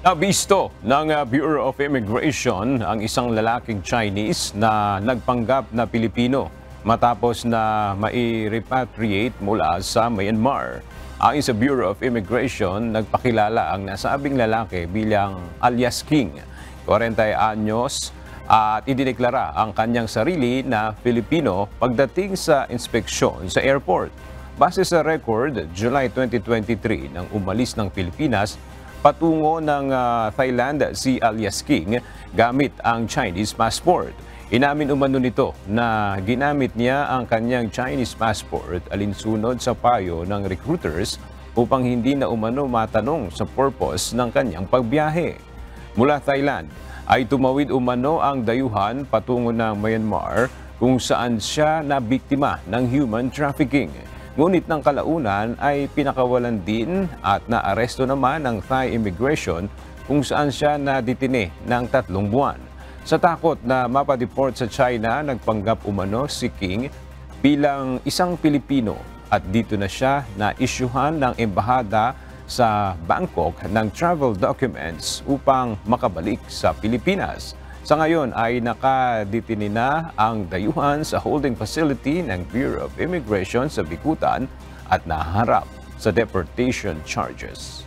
Nabisto ng Bureau of Immigration ang isang lalaking Chinese na nagpanggap na Pilipino matapos na mai-repatriate mula sa Myanmar. Ayon sa Bureau of Immigration, nagpakilala ang nasabing lalaki bilang alias King, 40 anyos, at idineklara ang kanyang sarili na Filipino pagdating sa inspeksyon sa airport. Base sa record, July 2023 nang umalis ng Pilipinas patungo ng Thailand si alias King gamit ang Chinese passport. Inamin umano nito na ginamit niya ang kanyang Chinese passport alinsunod sa payo ng recruiters upang hindi na umano matanong sa purpose ng kanyang pagbiyahe. Mula Thailand ay tumawid umano ang dayuhan patungo ng Myanmar kung saan siya nabiktima ng human trafficking. Ngunit ng kalaunan ay pinakawalan din at naaresto naman ng Thai Immigration kung saan siya naditine ng 3 buwan. Sa takot na mapadeport sa China, nagpanggap umano si King bilang isang Pilipino at dito na siya na-isyuhan ng embahada sa Bangkok ng travel documents upang makabalik sa Pilipinas. Sa ngayon ay nakadetine na ang dayuhan sa holding facility ng Bureau of Immigration sa Bicutan at naharap sa deportation charges.